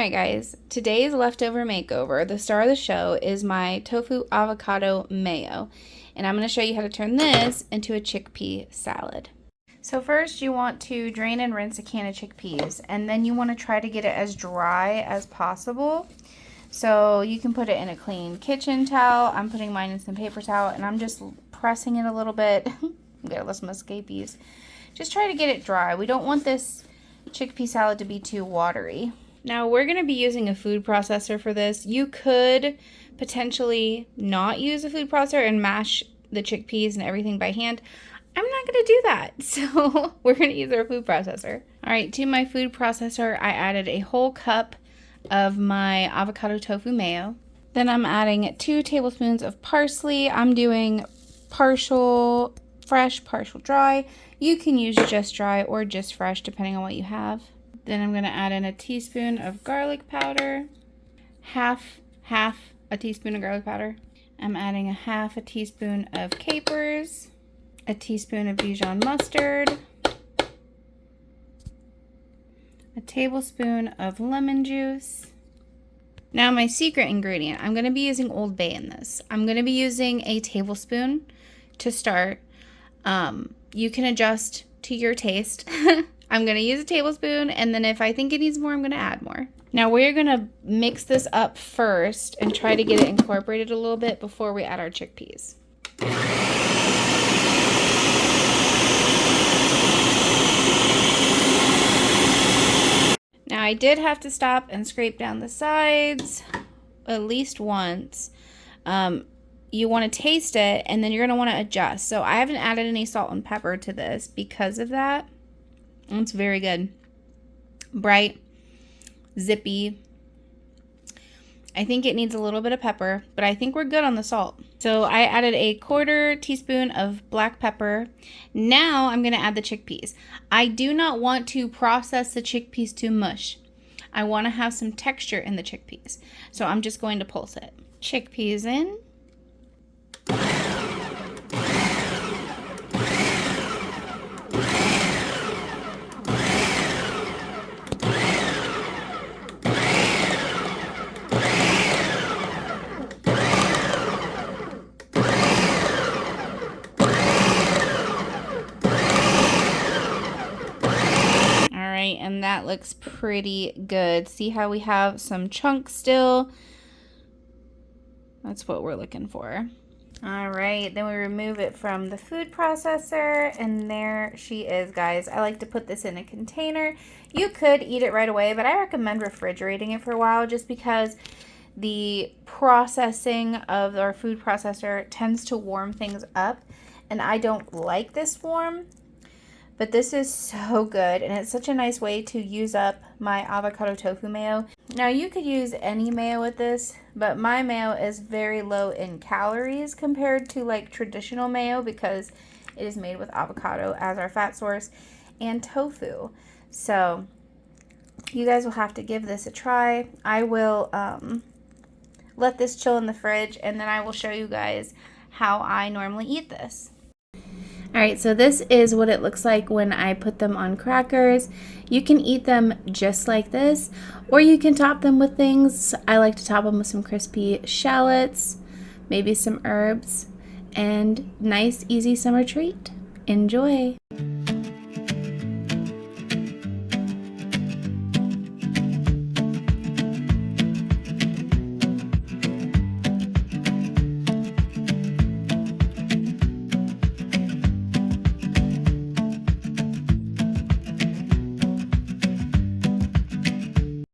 Alright guys, today's leftover makeover, the star of the show, is my tofu avocado mayo. And I'm going to show you how to turn this into a chickpea salad. So first you want to drain and rinse a can of chickpeas, and then you want to try to get it as dry as possible. So you can put it in a clean kitchen towel. I'm putting mine in some paper towel, and I'm just pressing it a little bit. I'm going to let some escapees. Just try to get it dry. We don't want this chickpea salad to be too watery. Now we're going to be using a food processor for this. You could potentially not use a food processor and mash the chickpeas and everything by hand. I'm not going to do that, so we're going to use our food processor. All right, to my food processor, I added a whole cup of my avocado tofu mayo. Then I'm adding 2 tablespoons of parsley. I'm doing partial fresh, partial dry. You can use just dry or just fresh, depending on what you have. Then I'm going to add in a teaspoon of garlic powder, half a teaspoon of garlic powder. I'm adding a half a teaspoon of capers, a teaspoon of Dijon mustard, a tablespoon of lemon juice. Now my secret ingredient, I'm going to be using Old Bay in this. I'm going to be using a tablespoon to start. You can adjust to your taste. I'm going to use a tablespoon, and then if I think it needs more, I'm going to add more. Now we're going to mix this up first and try to get it incorporated a little bit before we add our chickpeas. Now I did have to stop and scrape down the sides at least once. You want to taste it, and then you're going to want to adjust. So I haven't added any salt and pepper to this because of that. It's very good. Bright, zippy. I think it needs a little bit of pepper, but I think we're good on the salt. So I added a 1/4 teaspoon of black pepper. Now I'm going to add the chickpeas. I do not want to process the chickpeas to mush. I want to have some texture in the chickpeas. So I'm just going to pulse it. Chickpeas in. And that looks pretty good. See how we have some chunks still? That's what we're looking for. All right, then we remove it from the food processor, and there she is, guys. I like to put this in a container. You could eat it right away, but I recommend refrigerating it for a while just because the processing of our food processor tends to warm things up, and I don't like this warm. But this is so good, and it's such a nice way to use up my avocado tofu mayo. Now you could use any mayo with this, but my mayo is very low in calories compared to like traditional mayo because it is made with avocado as our fat source and tofu. So you guys will have to give this a try. I will let this chill in the fridge, and then I will show you guys how I normally eat this. Alright, so this is what it looks like when I put them on crackers. You can eat them just like this, or you can top them with things. I like to top them with some crispy shallots, maybe some herbs, and nice, easy summer treat. Enjoy!